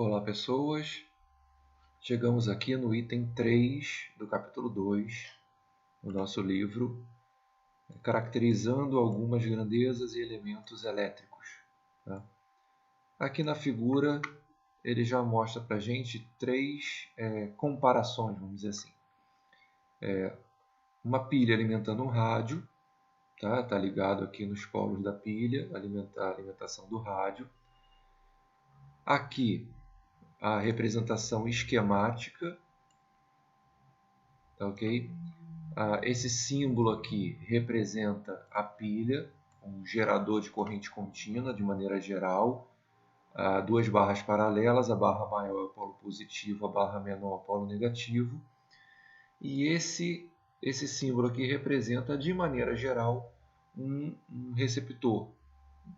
Olá, pessoas. Chegamos aqui no item 3 do capítulo 2 do nosso livro, caracterizando algumas grandezas e elementos elétricos. Tá? Aqui na figura, ele já mostra para a gente três comparações, vamos dizer assim. Uma pilha alimentando um rádio, tá ligado aqui nos polos da pilha, a alimentação do rádio. Aqui, a representação esquemática, tá ok? Esse símbolo aqui representa a pilha, um gerador de corrente contínua de maneira geral, duas barras paralelas, a barra maior é o polo positivo, a barra menor é o polo negativo. E esse símbolo aqui representa, de maneira geral, um receptor,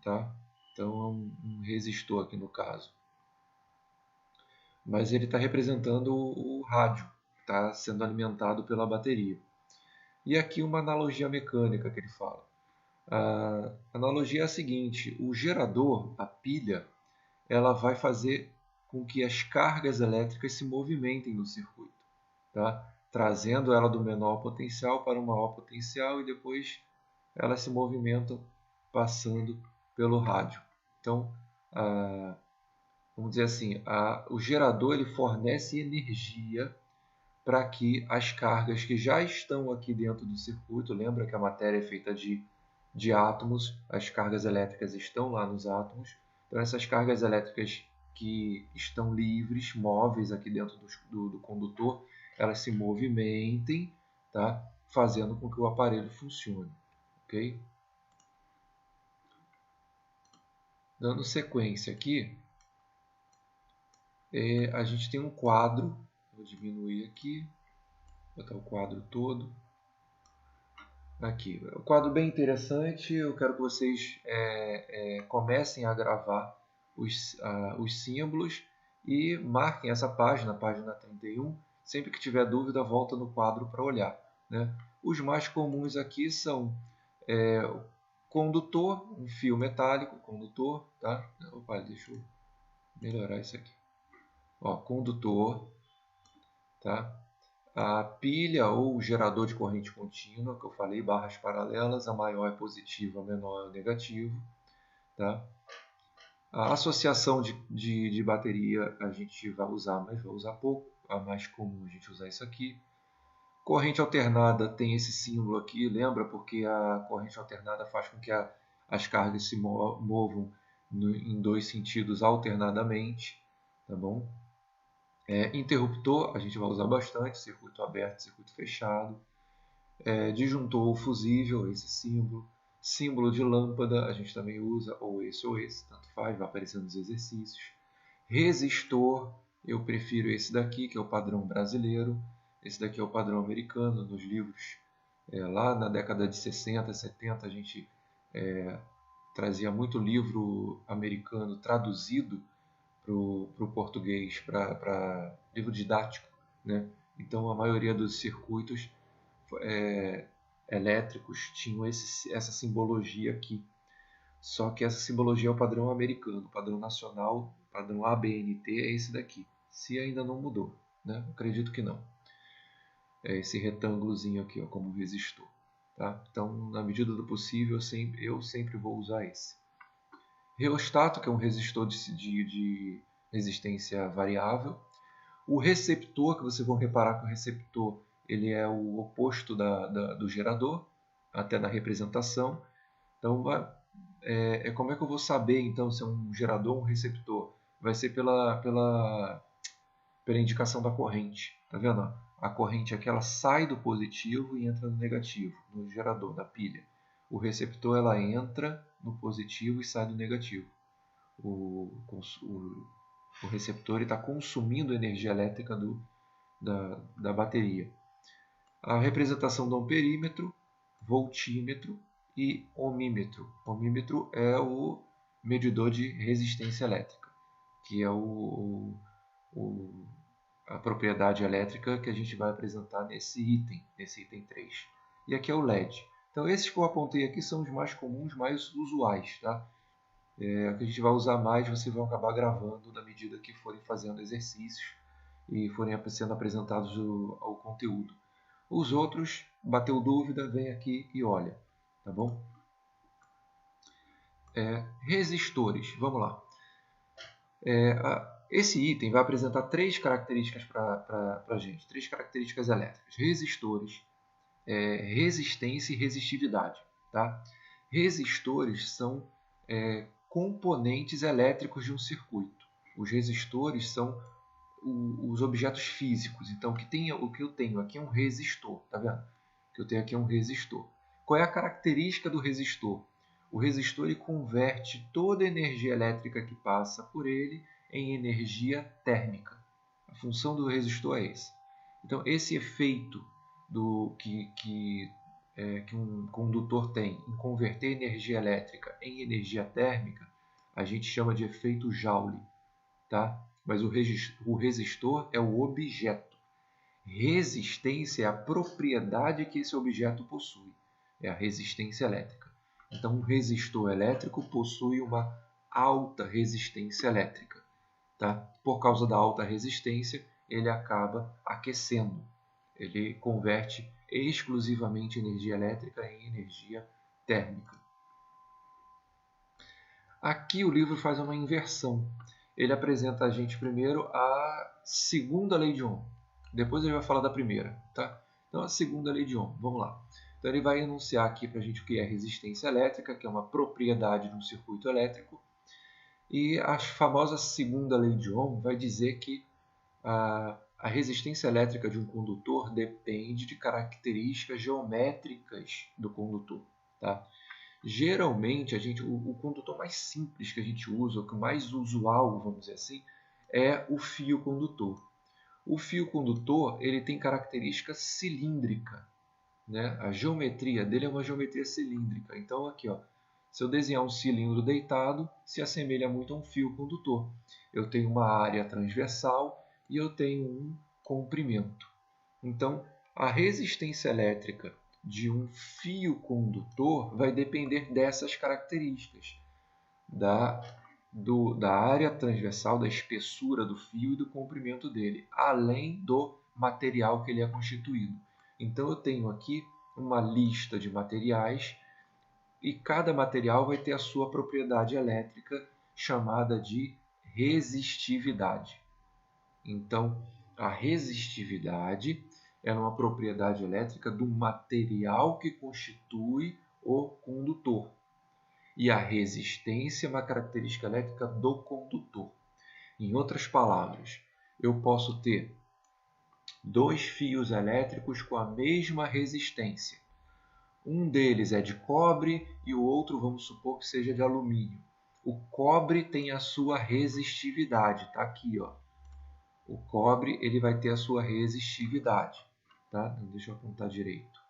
tá? Então, um resistor aqui no caso. Mas ele está representando o rádio, que está sendo alimentado pela bateria. E aqui uma analogia mecânica que ele fala. A analogia é a seguinte: o gerador, a pilha, ela vai fazer com que as cargas elétricas se movimentem no circuito, tá? Trazendo ela do menor potencial para o maior potencial e depois elas se movimentam passando pelo rádio. Então, vamos dizer assim, o gerador ele fornece energia para que as cargas que já estão aqui dentro do circuito, lembra que a matéria é feita de átomos, as cargas elétricas estão lá nos átomos, então essas cargas elétricas que estão livres, móveis aqui dentro do condutor, elas se movimentem, tá? Fazendo com que o aparelho funcione. Okay? Dando sequência aqui, a gente tem um quadro, vou diminuir aqui, botar o quadro todo. Aqui, um quadro bem interessante. Eu quero que vocês comecem a gravar os símbolos e marquem essa página 31. Sempre que tiver dúvida, volta no quadro para olhar, né? Os mais comuns aqui são condutor, um fio metálico, condutor, tá? Opa, deixa eu melhorar isso aqui. Ó, condutor, tá? A pilha ou gerador de corrente contínua, que eu falei, barras paralelas, a maior é positiva, a menor é negativo. Tá? A associação de bateria a gente vai usar, mas vai usar pouco. A mais comum a gente usar isso aqui. Corrente alternada tem esse símbolo aqui, lembra? Porque a corrente alternada faz com que as cargas se movam em dois sentidos alternadamente. Tá bom? Interruptor a gente vai usar bastante, circuito aberto, circuito fechado. Disjuntor ou fusível, esse símbolo. Símbolo de lâmpada a gente também usa, ou esse, tanto faz, vai aparecendo nos exercícios. Resistor, eu prefiro esse daqui, que é o padrão brasileiro. Esse daqui é o padrão americano, nos livros. Lá na década de 60, 70, a gente trazia muito livro americano traduzido para o português, para livro didático, né? Então a maioria dos circuitos elétricos tinham essa simbologia aqui. Só que essa simbologia é o padrão americano, o padrão nacional, o padrão ABNT é esse daqui. Se ainda não mudou, né? Acredito que não. É esse retângulozinho aqui, ó, como resistor. Tá? Então, na medida do possível, eu sempre vou usar esse. Reostato, que é um resistor de resistência variável. O receptor, que vocês vão reparar que o receptor ele é o oposto do gerador, até na representação. Então, como é que eu vou saber então se é um gerador ou um receptor? Vai ser pela indicação da corrente. Tá vendo? A corrente aqui ela sai do positivo e entra no negativo, no gerador, da pilha. O receptor ela entra no positivo e sai do negativo. O receptor está consumindo energia elétrica da bateria. A representação do amperímetro, voltímetro e ohmímetro. Ohmímetro é o medidor de resistência elétrica, que é a propriedade elétrica que a gente vai apresentar nesse item 3. E aqui é o LED. Então esses que eu apontei aqui são os mais comuns, mais usuais. Tá? que a gente vai usar mais, vocês vão acabar gravando na medida que forem fazendo exercícios e forem sendo apresentados ao conteúdo. Os outros, bateu dúvida, vem aqui e olha, tá bom? Resistores, vamos lá. Esse item vai apresentar três características para a gente, três características elétricas: resistores, resistência e resistividade. Tá? Resistores são componentes elétricos de um circuito. Os resistores são os objetos físicos. Então, o que eu tenho aqui é um resistor, tá vendo? O que eu tenho aqui é um resistor. Qual é a característica do resistor? O resistor ele converte toda a energia elétrica que passa por ele em energia térmica. A função do resistor é essa. Então, esse efeito que um condutor tem em converter energia elétrica em energia térmica, a gente chama de efeito Joule. Tá? Mas o resistor é o objeto. Resistência é a propriedade que esse objeto possui. É a resistência elétrica. Então, um resistor elétrico possui uma alta resistência elétrica. Tá? Por causa da alta resistência, ele acaba aquecendo. Ele converte exclusivamente energia elétrica em energia térmica. Aqui o livro faz uma inversão. Ele apresenta a gente primeiro a segunda lei de Ohm. Depois ele vai falar da primeira. Tá? Então, a segunda lei de Ohm. Vamos lá. Então, ele vai enunciar aqui para a gente o que é resistência elétrica, que é uma propriedade de um circuito elétrico. E a famosa segunda lei de Ohm vai dizer que a resistência elétrica de um condutor depende de características geométricas do condutor. Tá? Geralmente, o condutor mais simples que a gente usa, o que mais usual, vamos dizer assim, é o fio condutor. O fio condutor ele tem característica cilíndrica. Né? A geometria dele é uma geometria cilíndrica. Então, aqui, ó, se eu desenhar um cilindro deitado, se assemelha muito a um fio condutor. Eu tenho uma área transversal e eu tenho um comprimento. Então, a resistência elétrica de um fio condutor vai depender dessas características, da área transversal, da espessura do fio e do comprimento dele, além do material que ele é constituído. Então, eu tenho aqui uma lista de materiais e cada material vai ter a sua propriedade elétrica chamada de resistividade. Então, a resistividade é uma propriedade elétrica do material que constitui o condutor. E a resistência é uma característica elétrica do condutor. Em outras palavras, eu posso ter dois fios elétricos com a mesma resistência. Um deles é de cobre e o outro, vamos supor que seja de alumínio. O cobre tem a sua resistividade, está aqui, ó. O cobre ele vai ter a sua resistividade. Tá? Deixa eu apontar direito.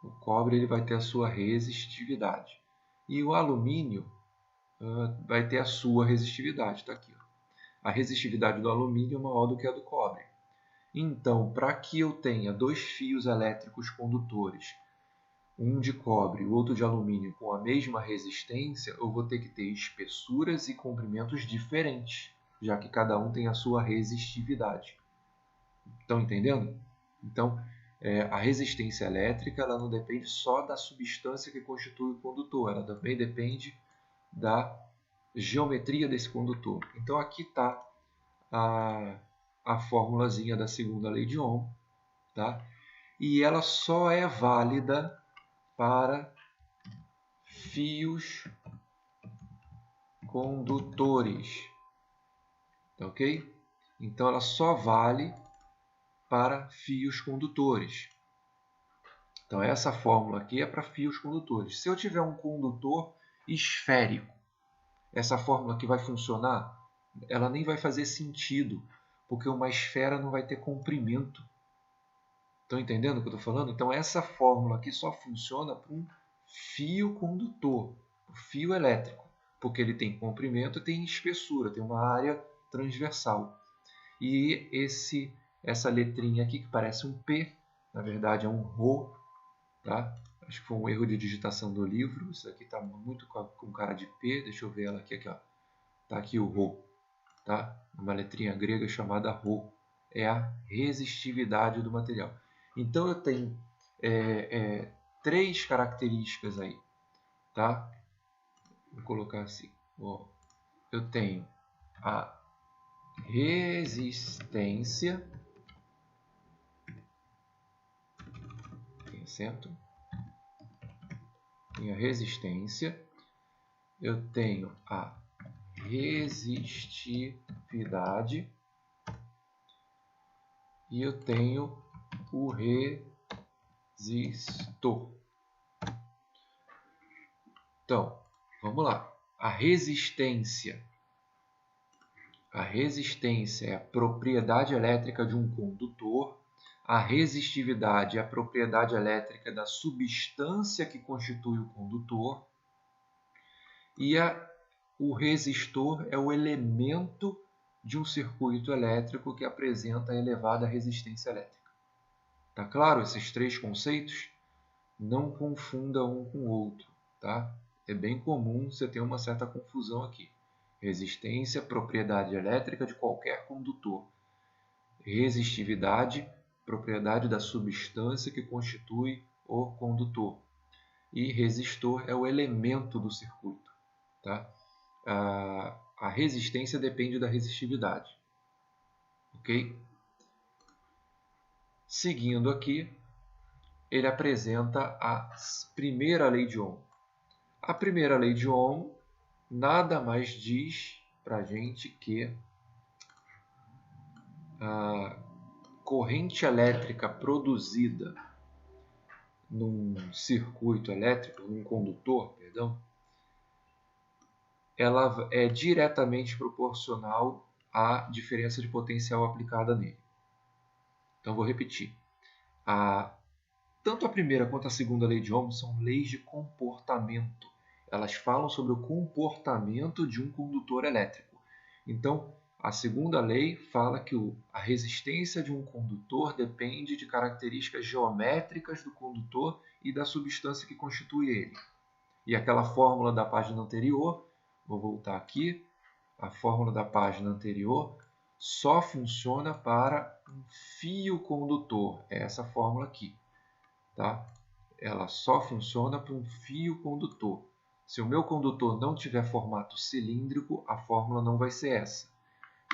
O cobre ele vai ter a sua resistividade. E o alumínio vai ter a sua resistividade. Tá aqui, ó. A resistividade do alumínio é maior do que a do cobre. Então, para que eu tenha dois fios elétricos condutores, um de cobre e o outro de alumínio com a mesma resistência, eu vou ter que ter espessuras e comprimentos diferentes, já que cada um tem a sua resistividade. Estão entendendo? Então, a resistência elétrica ela não depende só da substância que constitui o condutor, ela também depende da geometria desse condutor. Então, aqui está a formulazinha da segunda lei de Ohm, tá? E ela só é válida para fios condutores, ok? Então, ela só vale para fios condutores. Então, essa fórmula aqui é para fios condutores. Se eu tiver um condutor esférico, essa fórmula aqui vai funcionar? Ela nem vai fazer sentido, porque uma esfera não vai ter comprimento. Estão entendendo o que eu estou falando? Então, essa fórmula aqui só funciona para um fio condutor, um fio elétrico, porque ele tem comprimento e tem espessura, tem uma área transversal. E essa letrinha aqui, que parece um P, na verdade é um Rho, tá? Acho que foi um erro de digitação do livro. Isso aqui está muito com cara de P. Deixa eu ver ela aqui. Está aqui o Rho. Tá? Uma letrinha grega chamada Rho. É a resistividade do material. Então eu tenho 3 características aí. Tá? Vou colocar assim. Ó, eu tenho a resistência. Tem acento. Tenho a resistência. Eu tenho a resistividade. E eu tenho o resistor. Então, vamos lá. A resistência. A resistência é a propriedade elétrica de um condutor. A resistividade é a propriedade elétrica da substância que constitui o condutor. E o resistor é o elemento de um circuito elétrico que apresenta elevada resistência elétrica. Tá claro esses 3 conceitos? Não confunda um com o outro, tá? É bem comum você ter uma certa confusão aqui. Resistência, propriedade elétrica de qualquer condutor. Resistividade, propriedade da substância que constitui o condutor. E resistor é o elemento do circuito, tá? A resistência depende da resistividade, ok? Seguindo aqui, ele apresenta a primeira lei de Ohm. A primeira lei de Ohm nada mais diz para a gente que a corrente elétrica produzida num circuito elétrico, num condutor, perdão, ela é diretamente proporcional à diferença de potencial aplicada nele. Então, vou repetir. Tanto a primeira quanto a segunda lei de Ohm são leis de comportamento. Elas falam sobre o comportamento de um condutor elétrico. Então, a segunda lei fala que a resistência de um condutor depende de características geométricas do condutor e da substância que constitui ele. E aquela fórmula da página anterior, vou voltar aqui, a fórmula da página anterior só funciona para um fio condutor. É essa fórmula aqui. Tá? Ela só funciona para um fio condutor. Se o meu condutor não tiver formato cilíndrico, a fórmula não vai ser essa.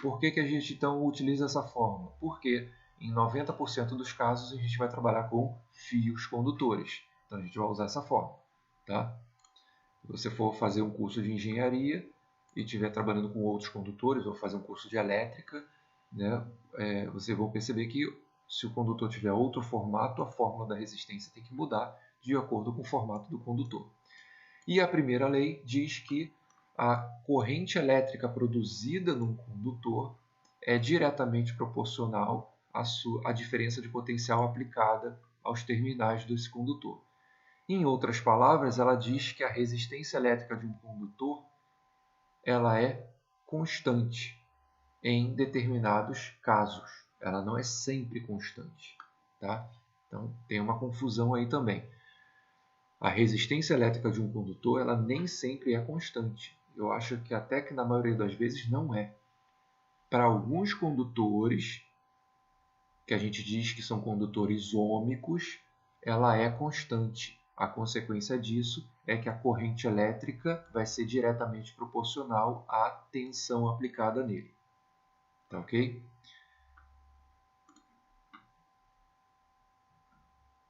Por que a gente então utiliza essa fórmula? Porque em 90% dos casos a gente vai trabalhar com fios condutores. Então a gente vai usar essa fórmula. Tá? Se você for fazer um curso de engenharia e estiver trabalhando com outros condutores, ou fazer um curso de elétrica, né, vocês vão perceber que se o condutor tiver outro formato, a fórmula da resistência tem que mudar de acordo com o formato do condutor. E a primeira lei diz que a corrente elétrica produzida num condutor é diretamente proporcional à diferença de potencial aplicada aos terminais desse condutor. Em outras palavras, ela diz que a resistência elétrica de um condutor ela é constante em determinados casos. Ela não é sempre constante. Tá? Então, tem uma confusão aí também. A resistência elétrica de um condutor ela nem sempre é constante. Eu acho que até que na maioria das vezes não é. Para alguns condutores, que a gente diz que são condutores ômicos, ela é constante. A consequência disso é que a corrente elétrica vai ser diretamente proporcional à tensão aplicada nele. Tá ok?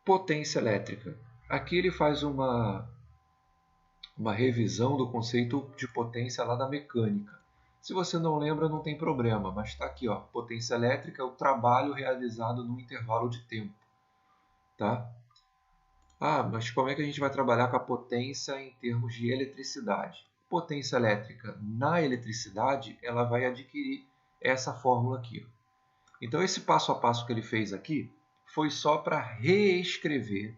Potência elétrica. Aqui ele faz uma revisão do conceito de potência lá da mecânica. Se você não lembra, não tem problema, mas está aqui, ó, potência elétrica é o trabalho realizado num intervalo de tempo. Tá? Mas como é que a gente vai trabalhar com a potência em termos de eletricidade? Potência elétrica na eletricidade, ela vai adquirir essa fórmula aqui. Então, esse passo a passo que ele fez aqui foi só para reescrever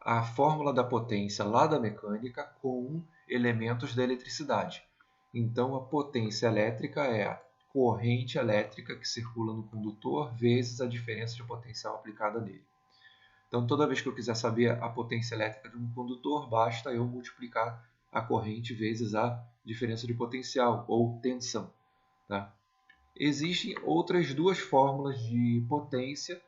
a fórmula da potência lá da mecânica com elementos da eletricidade. Então, a potência elétrica é a corrente elétrica que circula no condutor vezes a diferença de potencial aplicada nele. Então, toda vez que eu quiser saber a potência elétrica de um condutor, basta eu multiplicar a corrente vezes a diferença de potencial ou tensão. Tá? Existem outras duas fórmulas de potência,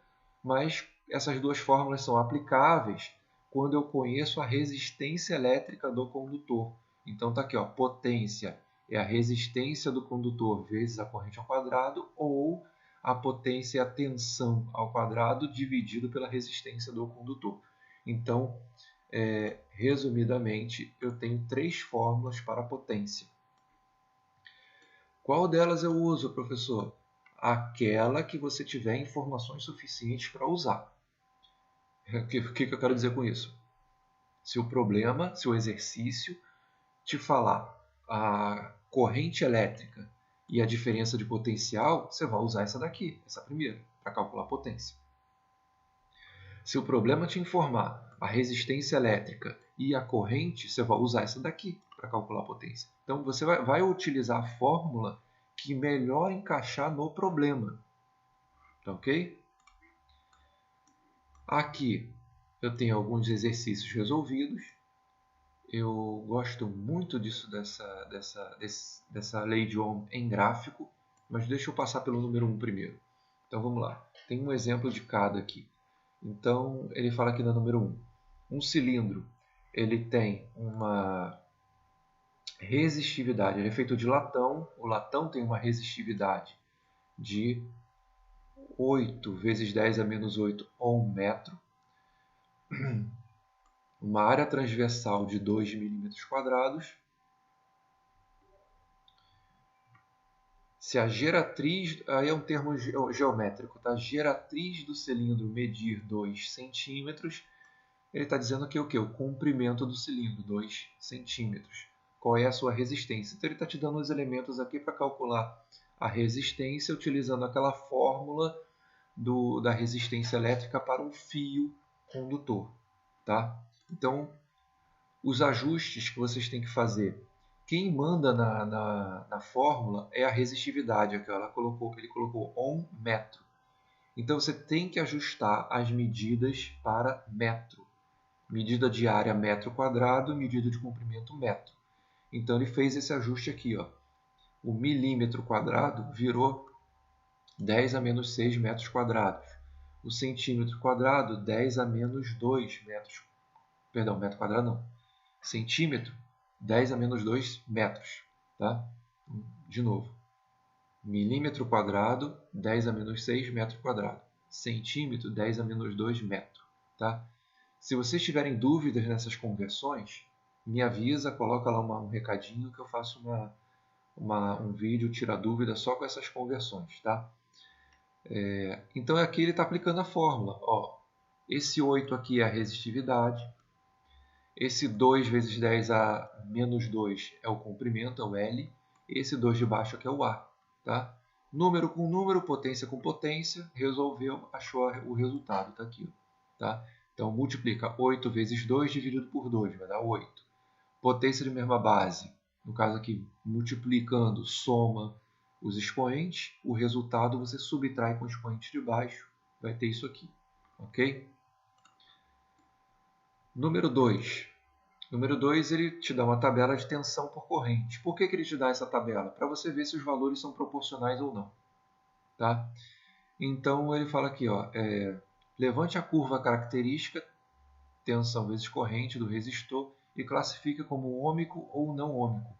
mas essas duas fórmulas são aplicáveis quando eu conheço a resistência elétrica do condutor. Então está aqui, ó, potência é a resistência do condutor vezes a corrente ao quadrado, ou a potência é a tensão ao quadrado dividido pela resistência do condutor. Então, resumidamente, eu tenho três fórmulas para a potência. Qual delas eu uso, professor? Aquela que você tiver informações suficientes para usar. O que eu quero dizer com isso? Se o exercício te falar a corrente elétrica e a diferença de potencial, você vai usar essa daqui, essa primeira, para calcular a potência. Se o problema te informar a resistência elétrica e a corrente, você vai usar essa daqui para calcular a potência. Então, você vai utilizar a fórmula que melhor encaixar no problema. Tá ok? Aqui eu tenho alguns exercícios resolvidos. Eu gosto muito dessa lei de Ohm em gráfico, mas deixa eu passar pelo número 1 primeiro. Então vamos lá. Tem um exemplo de cada aqui. Então ele fala aqui no número 1. Um cilindro ele tem uma resistividade, ele é feito de latão. O latão tem uma resistividade de 8 vezes 10 a menos 8 ohm metro. Uma área transversal de 2 milímetros quadrados. Se a geratriz, aí é um termo geométrico, tá? Geratriz do cilindro medir 2 centímetros, ele está dizendo que o quê? O comprimento do cilindro, 2 centímetros. Qual é a sua resistência? Então ele está te dando os elementos aqui para calcular a resistência, utilizando aquela fórmula da resistência elétrica para um fio condutor. Tá? Então, os ajustes que vocês têm que fazer. Quem manda na fórmula é a resistividade. Aqui, ele colocou ohm metro. Então, você tem que ajustar as medidas para metro. Medida de área metro quadrado, medida de comprimento metro. Então, ele fez esse ajuste aqui. Ó. O milímetro quadrado virou 10 a menos 6 metros quadrados. O centímetro quadrado, 10 a menos 2 metros. Perdão, metro quadrado não. Centímetro, 10 a menos 2 metros. Tá? De novo. Milímetro quadrado, 10 a menos 6 metro quadrado. Centímetro, 10 a menos 2 metro. Tá? Se vocês tiverem dúvidas nessas conversões, me avisa, coloca lá um recadinho que eu faço um vídeo, tira dúvida só com essas conversões. Tá? Então aqui ele está aplicando a fórmula. Ó, esse 8 aqui é a resistividade. Esse 2 vezes 10 a menos 2 é o comprimento, é o L. Esse 2 de baixo aqui é o A. Tá? Número com número, potência com potência. Resolveu, achou o resultado. Está aqui. Tá? Então, multiplica 8 vezes 2 dividido por 2, vai dar 8. Potência de mesma base. No caso aqui, multiplicando, soma os expoentes. O resultado você subtrai com o expoente de baixo. Vai ter isso aqui. Ok? Número 2. Número 2, ele te dá uma tabela de tensão por corrente. Por que ele te dá essa tabela? Para você ver se os valores são proporcionais ou não. Tá? Então, ele fala aqui, ó, levante a curva característica, tensão vezes corrente do resistor, e classifique como ômico ou não ômico.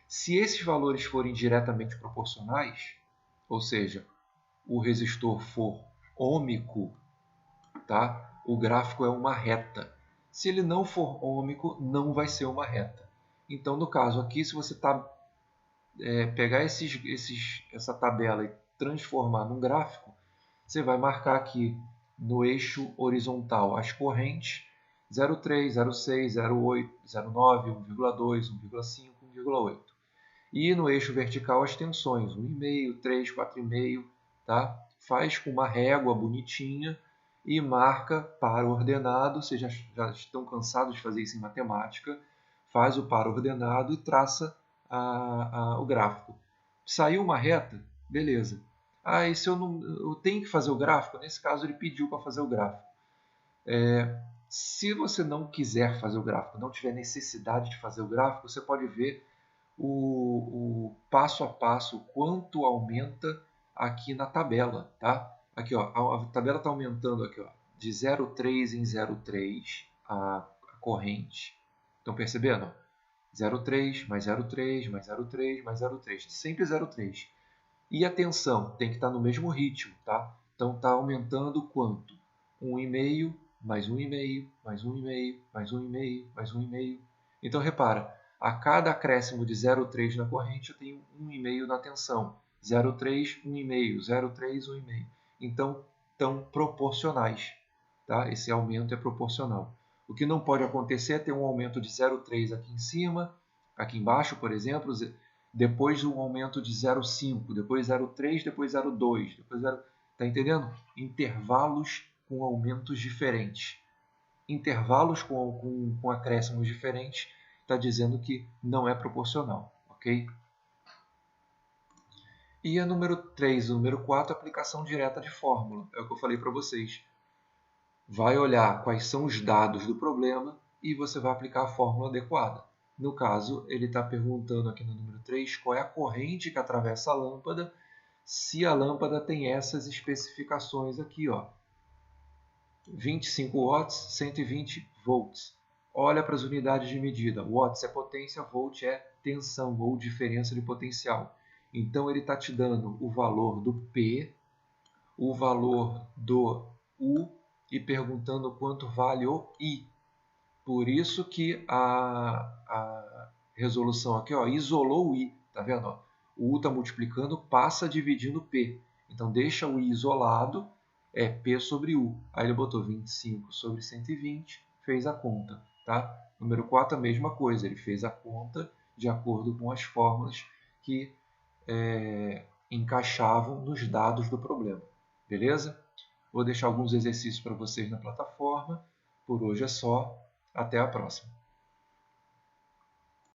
Se esses valores forem diretamente proporcionais, ou seja, o resistor for ômico, tá? O gráfico é uma reta. Se ele não for ômico, não vai ser uma reta. Então, no caso aqui, se você pegar essa tabela e transformar num gráfico, você vai marcar aqui no eixo horizontal as correntes 0,3, 0,6, 0,8, 0,9, 1,2, 1,5, 1,8. E no eixo vertical as tensões 1,5, 3, 4,5. Tá? Faz com uma régua bonitinha e marca par ordenado. Vocês já estão cansados de fazer isso em matemática. Faz o par ordenado e traça o gráfico. Saiu uma reta? Beleza. E se eu tenho que fazer o gráfico? Nesse caso ele pediu para fazer o gráfico. Se você não quiser fazer o gráfico, não tiver necessidade de fazer o gráfico, você pode ver o passo a passo, quanto aumenta aqui na tabela, tá? Aqui, ó, a tabela está aumentando aqui, ó, de 0,3 em 0,3 a corrente. Estão percebendo? 0,3 mais 0,3 mais 0,3 mais 0,3, sempre 0,3. E a tensão tem que estar no mesmo ritmo, tá? Então está aumentando quanto? 1,5 mais 1,5 mais 1,5 mais 1,5 mais 1,5. Então repara, a cada acréscimo de 0,3 na corrente eu tenho 1,5 na tensão. 0,3, 1,5, 0,3, 1,5. Então estão proporcionais, tá? Esse aumento é proporcional. O que não pode acontecer é ter um aumento de 0,3 aqui em cima, aqui embaixo, por exemplo, depois um aumento de 0,5, depois 0,3, depois 0,2, depois 0... Tá entendendo? Intervalos com aumentos diferentes. Intervalos com acréscimos diferentes está dizendo que não é proporcional, ok? E a número 3 e número 4, aplicação direta de fórmula. É o que eu falei para vocês. Vai olhar quais são os dados do problema e você vai aplicar a fórmula adequada. No caso, ele está perguntando aqui no número 3 qual é a corrente que atravessa a lâmpada, se a lâmpada tem essas especificações aqui, ó. 25 watts, 120 volts. Olha para as unidades de medida. Watts é potência, volt é tensão ou diferença de potencial. Então ele está te dando o valor do P, o valor do U e perguntando quanto vale o I. Por isso que a resolução aqui, ó, isolou o I. Tá vendo? Ó? O U está multiplicando, passa dividindo P. Então deixa o I isolado, é P sobre U. Aí ele botou 25 sobre 120, fez a conta. Tá? Número 4, a mesma coisa. Ele fez a conta de acordo com as fórmulas que encaixavam nos dados do problema. Beleza? Vou deixar alguns exercícios para vocês na plataforma. Por hoje é só. Até a próxima.